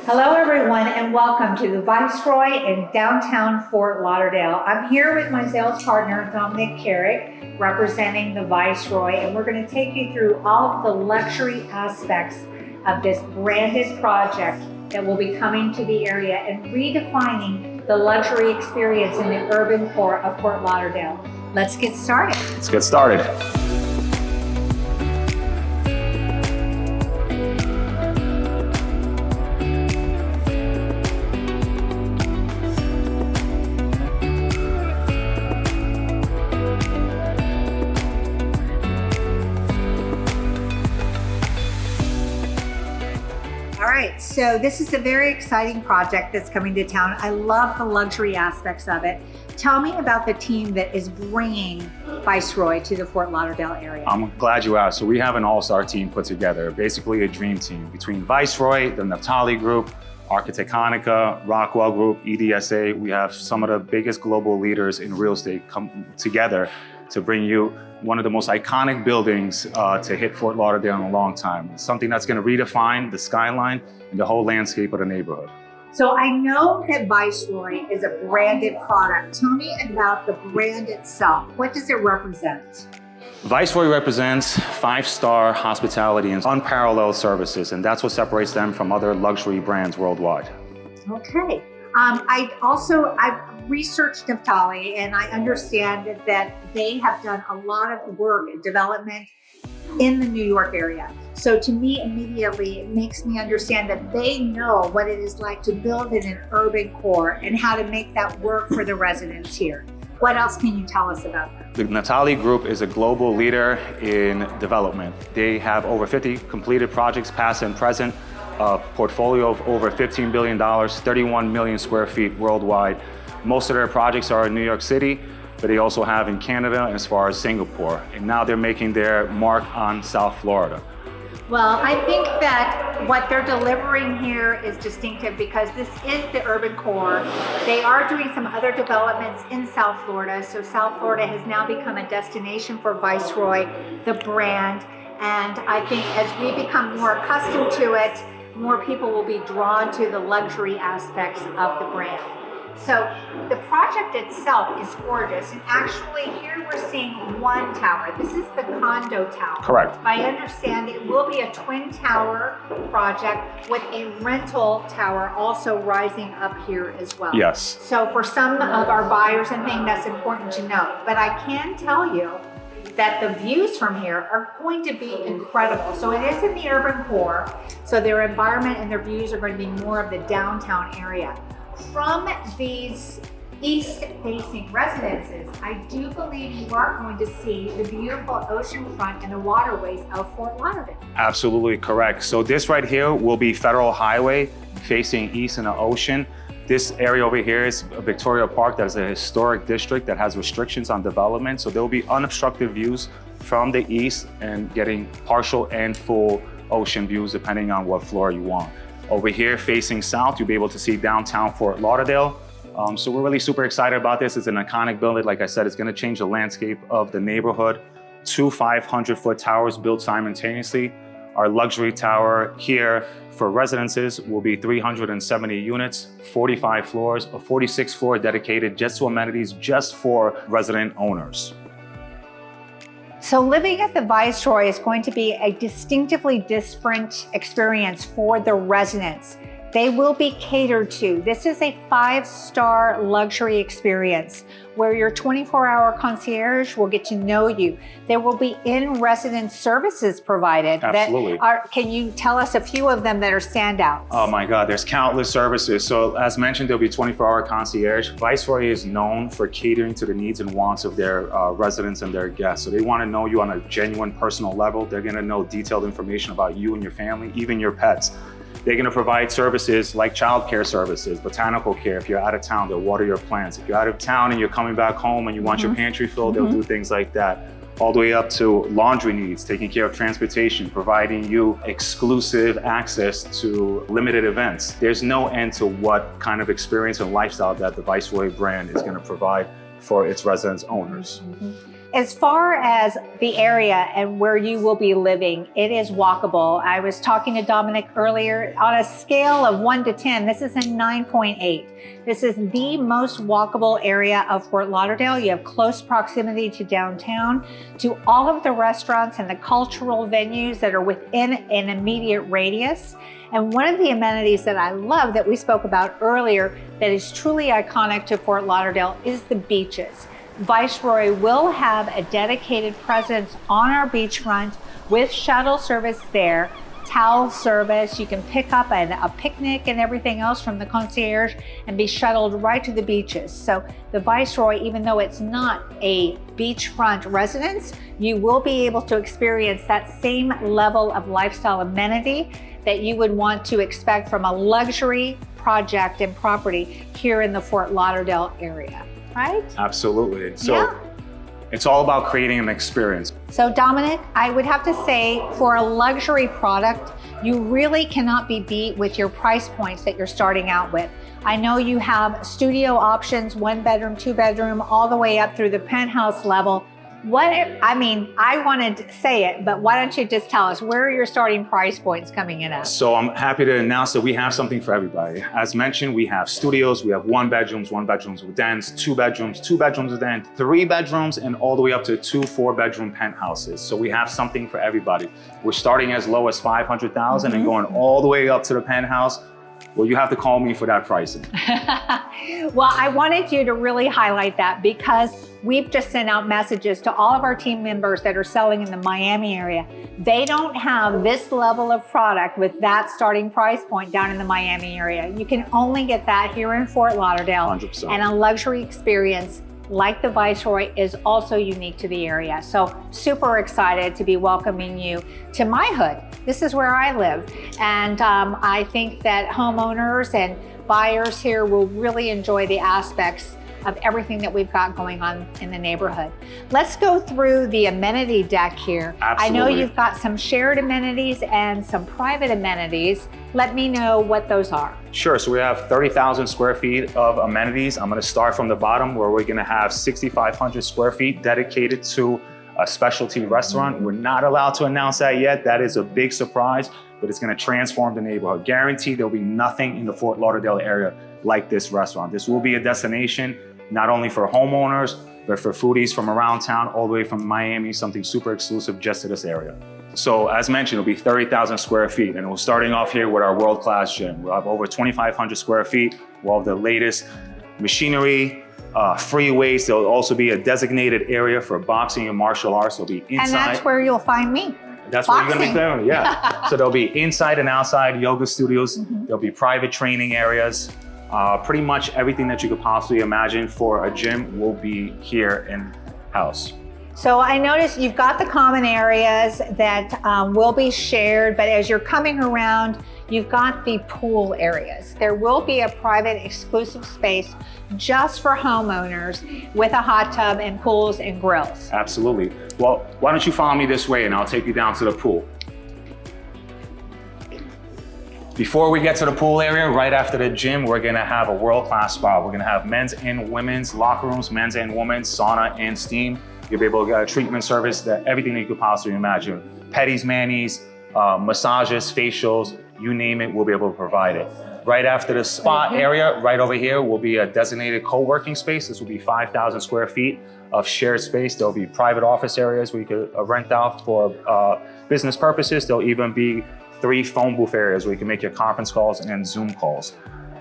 Hello, everyone, and welcome to the Viceroy in downtown Fort Lauderdale. I'm here with my sales partner, Dominic Carrick, representing the Viceroy, and we're going to take you through all of the luxury aspects of this branded project that will be coming to the area and redefining the luxury experience in the urban core of Fort Lauderdale. Let's get started. Let's get started. All right, so this is a very exciting project that's coming to town. I love the luxury aspects of it. Tell me about the team that is bringing Viceroy to the Fort Lauderdale area. I'm glad you asked. So we have an all-star team put together, basically a dream team between Viceroy, the Naftali Group, Architect Hanukkah, Rockwell Group, EDSA. We have some of the biggest global leaders in real estate come together to bring you one of the most iconic buildings to hit Fort Lauderdale in a long time. It's something that's going to redefine the skyline and the whole landscape of the neighborhood. So I know that Viceroy is a branded product. Tell me about the brand itself. What does it represent? Viceroy represents five-star hospitality and unparalleled services, and that's what separates them from other luxury brands worldwide. Okay. I've researched Naftali, and I understand that they have done a lot of work and development in the New York area. So to me, immediately, it makes me understand that they know what it is like to build in an urban core and how to make that work for the residents here. What else can you tell us about that? The Naftali Group is a global leader in development. They have over 50 completed projects, past and present, a portfolio of over $15 billion, 31 million square feet worldwide. Most of their projects are in New York City, but they also have in Canada and as far as Singapore. And now they're making their mark on South Florida. Well, I think that what they're delivering here is distinctive because this is the urban core. They are doing some other developments in South Florida. So South Florida has now become a destination for Viceroy, the brand. And I think as we become more accustomed to it, more people will be drawn to the luxury aspects of the brand. So the project itself is gorgeous, and actually here we're seeing one tower. This is the condo tower. Correct. I understand it will be a twin tower project with a rental tower also rising up here as well. Yes. So for some of our buyers and things, that's important to know. But I can tell you that the views from here are going to be incredible. So it is in the urban core, so their environment and their views are going to be more of the downtown area. From these east-facing residences, I do believe you are going to see the beautiful ocean front and the waterways of Fort Lauderdale. Absolutely correct. So this right here will be Federal Highway facing east in the ocean. This area over here is Victoria Park. That is a historic district that has restrictions on development. So there will be unobstructed views from the east and getting partial and full ocean views depending on what floor you want. Over here facing south, you'll be able to see downtown Fort Lauderdale. So we're really super excited about this. It's an iconic building. Like I said, it's going to change the landscape of the neighborhood. Two 500-foot towers built simultaneously. Our luxury tower here for residences will be 370 units, 45 floors, a 46th floor dedicated just to amenities just for resident owners. So living at the Viceroy is going to be a distinctively different experience for the residents. They will be catered to. This is a 5-star luxury experience where your 24-hour concierge will get to know you. There will be in-residence services provided. Absolutely. Can you tell us a few of them that are standouts? Oh my God, there's countless services. So as mentioned, there'll be 24-hour concierge. Viceroy is known for catering to the needs and wants of their residents and their guests. So they want to know you on a genuine personal level. They're going to know detailed information about you and your family, even your pets. They're going to provide services like childcare services, botanical care. If you're out of town, they'll water your plants. If you're out of town and you're coming back home and you want your pantry filled, they'll do things like that. All the way up to laundry needs, taking care of transportation, providing you exclusive access to limited events. There's no end to what kind of experience and lifestyle that the Viceroy brand is going to provide for its residents owners. As far as the area and where you will be living, it is walkable. I was talking to Dominic earlier. On a scale of 1 to 10, this is a 9.8. This is the most walkable area of Fort Lauderdale. You have close proximity to downtown, to all of the restaurants and the cultural venues that are within an immediate radius. And one of the amenities that I love that we spoke about earlier that is truly iconic to Fort Lauderdale is the beaches. Viceroy will have a dedicated presence on our beachfront with shuttle service there, towel service. You can pick up a picnic and everything else from the concierge and be shuttled right to the beaches. So the Viceroy, even though it's not a beachfront residence, you will be able to experience that same level of lifestyle amenity that you would want to expect from a luxury project and property here in the Fort Lauderdale area. Right? Absolutely. So it's all about creating an experience. So Dominic, I would have to say for a luxury product, you really cannot be beat with your price points that you're starting out with. I know you have studio options, 1 bedroom, 2 bedroom, all the way up through the penthouse level. I wanted to say it, but why don't you just tell us where are your starting price points coming in at? So I'm happy to announce that we have something for everybody. As mentioned, we have studios, we have 1 bedrooms with dens, 2 bedrooms with dens, 3 bedrooms, and all the way up to 2 4-bedroom penthouses. So we have something for everybody. We're starting as low as $500,000 and going all the way up to the penthouse. Well, you have to call me for that pricing. Well, I wanted you to really highlight that because we've just sent out messages to all of our team members that are selling in the Miami area. They don't have this level of product with that starting price point down in the Miami area. You can only get that here in Fort Lauderdale. 100%. And a luxury experience like the Viceroy is also unique to the area. So super excited to be welcoming you to my hood. This is where I live. And I think that homeowners and buyers here will really enjoy the aspects of everything that we've got going on in the neighborhood. Let's go through the amenity deck here. Absolutely. I know you've got some shared amenities and some private amenities. Let me know what those are. Sure, so we have 30,000 square feet of amenities. I'm gonna start from the bottom where we're gonna have 6,500 square feet dedicated to a specialty restaurant. We're not allowed to announce that yet. That is a big surprise, but it's gonna transform the neighborhood. Guaranteed there'll be nothing in the Fort Lauderdale area like this restaurant. This will be a destination not only for homeowners, but for foodies from around town, all the way from Miami, something super exclusive just to this area. So as mentioned, it'll be 30,000 square feet, and we're starting off here with our world-class gym. We'll have over 2,500 square feet. We'll have the latest machinery, free weights. There'll also be a designated area for boxing and martial arts. It'll be inside. And that's where you'll find me. That's where you're gonna be filming, yeah. So there'll be inside and outside yoga studios. There'll be private training areas. Pretty much everything that you could possibly imagine for a gym will be here in-house. So I noticed you've got the common areas that will be shared, but as you're coming around, you've got the pool areas. There will be a private exclusive space just for homeowners with a hot tub and pools and grills. Absolutely. Well, why don't you follow me this way and I'll take you down to the pool. Before we get to the pool area, right after the gym, we're gonna have a world-class spa. We're gonna have men's and women's locker rooms, men's and women's, sauna and steam. You'll be able to get a treatment service, that everything that you could possibly imagine. Petties, manis, massages, facials, you name it, we'll be able to provide it. Right after the spa area, right over here, will be a designated co-working space. This will be 5,000 square feet of shared space. There'll be private office areas where you could rent out for business purposes. There'll even be 3 phone booth areas where you can make your conference calls and Zoom calls.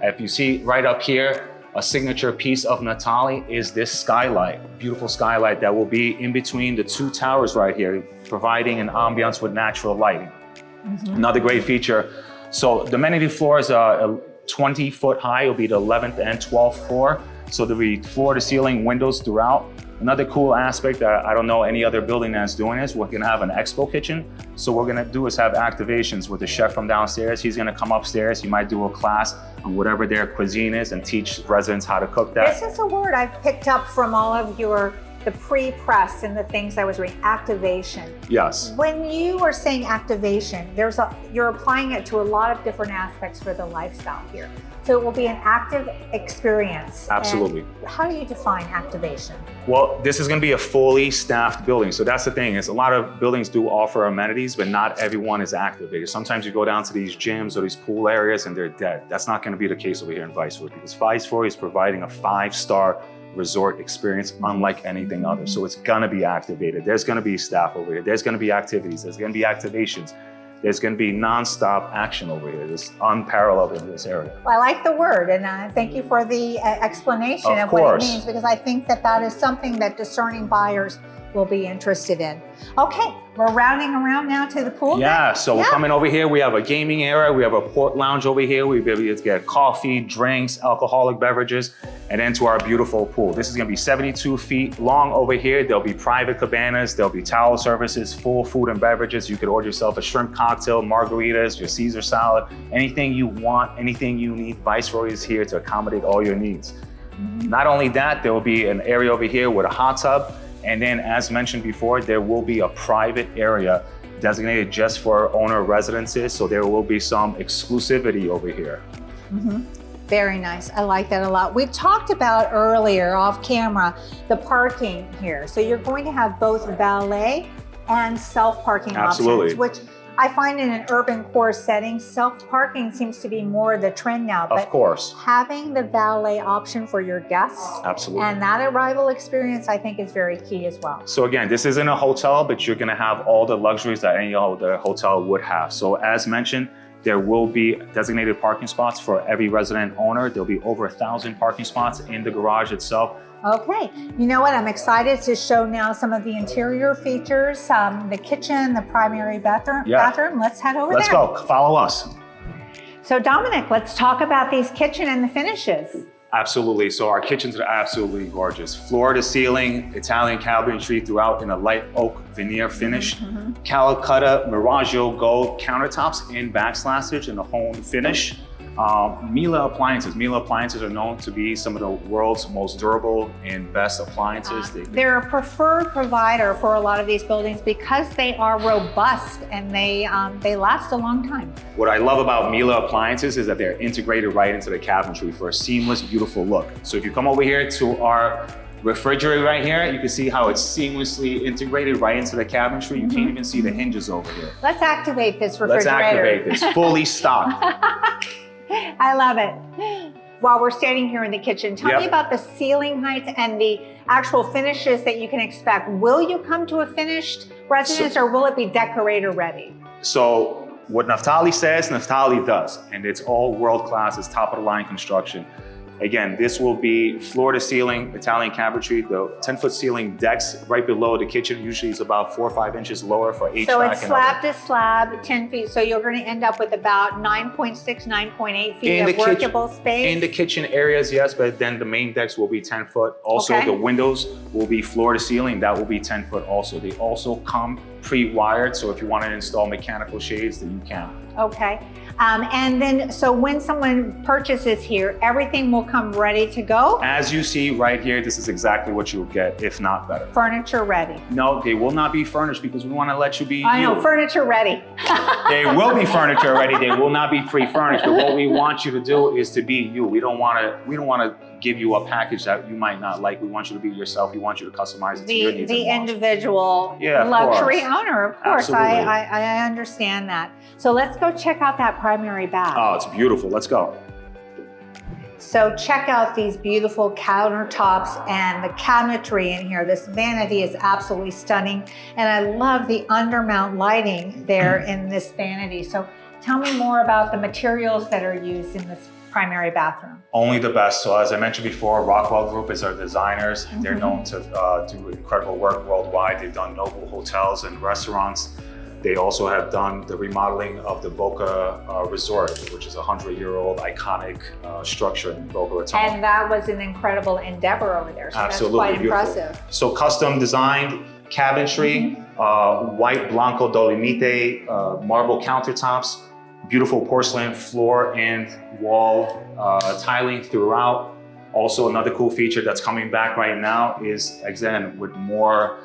If you see right up here, a signature piece of Natali is this skylight, beautiful skylight that will be in between the 2 towers right here, providing an ambiance with natural lighting. Another great feature. So the amenity floor is 20 foot high. It'll be the 11th and 12th floor. So there'll be floor to ceiling windows throughout. Another cool aspect that I don't know any other building that's doing is we're gonna have an expo kitchen. So what we're gonna do is have activations with the chef from downstairs. He's gonna come upstairs. He might do a class on whatever their cuisine is and teach residents how to cook that. This is a word I've picked up from all of your the pre-press and the things I was reading, activation. Yes. When you are saying activation, you're applying it to a lot of different aspects for the lifestyle here. So it will be an active experience. Absolutely. And how do you define activation? Well, this is going to be a fully staffed building. So that's the thing, is a lot of buildings do offer amenities, but not everyone is activated. Sometimes you go down to these gyms or these pool areas and they're dead. That's not going to be the case over here in Viceroy, because Viceroy is providing a 5-star resort experience unlike anything other. So it's going to be activated. There's going to be staff over here. There's going to be activities. There's going to be activations. There's going to be nonstop action over here. It's unparalleled in this area. Well, I like the word, and thank you for the explanation of what it means, because I think that is something that discerning buyers will be interested in. Okay, we're rounding around now to the pool. Yeah, so we're coming over here. We have a gaming area. We have a port lounge over here. We'll be able to get coffee, drinks, alcoholic beverages, and then to our beautiful pool. This is gonna be 72 feet long over here. There'll be private cabanas. There'll be towel services, full food and beverages. You could order yourself a shrimp cocktail, margaritas, your Caesar salad, anything you want, anything you need. Viceroy is here to accommodate all your needs. Not only that, there will be an area over here with a hot tub. And then, as mentioned before, there will be a private area designated just for owner residences. So there will be some exclusivity over here. Very nice. I like that a lot. We talked about earlier off camera the parking here. So you're going to have both valet and self-parking options, which I find in an urban core setting, self-parking seems to be more the trend now. Of course. Having the valet option for your guests and that arrival experience, I think, is very key as well. So again, this isn't a hotel, but you're gonna have all the luxuries that any other hotel would have. So as mentioned, there will be designated parking spots for every resident owner. There'll be over 1,000 parking spots in the garage itself. Okay, you know what? I'm excited to show now some of the interior features, the kitchen, the primary bathroom. Let's head over there. Let's go, follow us. So Dominic, let's talk about these kitchen and the finishes. Absolutely, so our kitchens are absolutely gorgeous. Floor to ceiling, Italian cabinetry throughout in a light oak veneer finish. Calcutta Miraggio gold countertops in backslashes in a honed finish. Miele appliances. Miele appliances are known to be some of the world's most durable and best appliances. They're a preferred provider for a lot of these buildings because they are robust and they last a long time. What I love about Miele appliances is that they're integrated right into the cabinetry for a seamless, beautiful look. So if you come over here to our refrigerator right here, you can see how it's seamlessly integrated right into the cabinetry. You can't even see the hinges over here. Let's activate this refrigerator. Let's activate this, fully stocked. I love it. While we're standing here in the kitchen, tell me about the ceiling heights and the actual finishes that you can expect. Will you come to a finished residence or will it be decorator ready? So what Naftali says, Naftali does, and it's all world class, it's top of the line construction. Again, this will be floor to ceiling, Italian cabinetry. The 10-foot ceiling decks right below the kitchen usually is about 4 or 5 inches lower for HVAC. So it's slab to slab, 10 feet. So you're going to end up with about 9.6, 9.8 feet of workable space. In the kitchen areas, yes, but then the main decks will be 10 foot. Also, the windows will be floor to ceiling. That will be 10 foot also. They also come pre-wired. So if you want to install mechanical shades, then you can. Okay. And then, so when someone purchases here, everything will come ready to go? As you see right here, this is exactly what you'll get, if not better. Furniture ready? No, they will not be furnished because we want to let you be I know, furniture ready. They will be furniture ready. They will not be pre-furnished. But what we want you to do is to be you. We don't want to give you a package that you might not like. We want you to be yourself. We want you to customize it to your needs. The individual luxury owner, of course. I understand that. So let's go check out that primary bath. Oh, it's beautiful. Let's go. So check out these beautiful countertops and the cabinetry in here. This vanity is absolutely stunning. And I love the undermount lighting there in this vanity. So tell me more about the materials that are used in this primary bathroom. Only the best. So as I mentioned before, Rockwell Group is our designers. They're known to do incredible work worldwide. They've done noble hotels and restaurants. They also have done the remodeling of the Boca Resort, which is a 100-year-old iconic structure in Boca Raton. And that was an incredible endeavor over there. So absolutely, that's quite beautiful. Impressive. So custom designed cabinetry, white Blanco Dolomite, marble countertops, beautiful porcelain floor and wall tiling throughout. Also, another cool feature that's coming back right now is, again, with more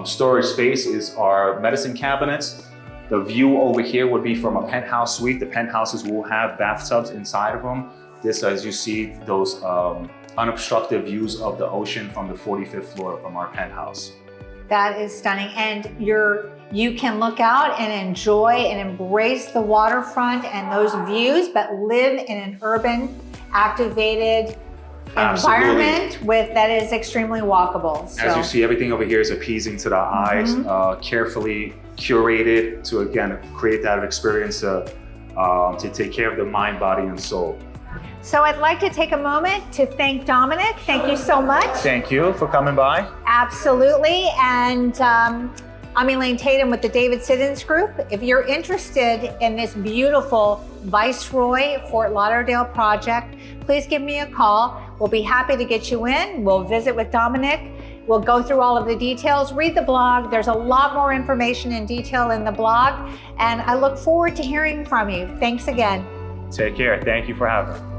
storage space, is our medicine cabinets. The view over here would be from a penthouse suite. The penthouses will have bathtubs inside of them. This, as you see, those unobstructed views of the ocean from the 45th floor from our penthouse. That is stunning. And you can look out and enjoy and embrace the waterfront and those views, but live in an urban, activated environment that is extremely walkable. So. As you see, everything over here is appeasing to the eyes, carefully curated to, again, create that experience to take care of the mind, body, and soul. So I'd like to take a moment to thank Dominic. Thank you so much. Thank you for coming by. Absolutely. And I'm Elaine Tatum with the David Siddons Group. If you're interested in this beautiful Viceroy Fort Lauderdale project, please give me a call. We'll be happy to get you in. We'll visit with Dominic. We'll go through all of the details, read the blog. There's a lot more information in detail in the blog. And I look forward to hearing from you. Thanks again. Take care. Thank you for having me.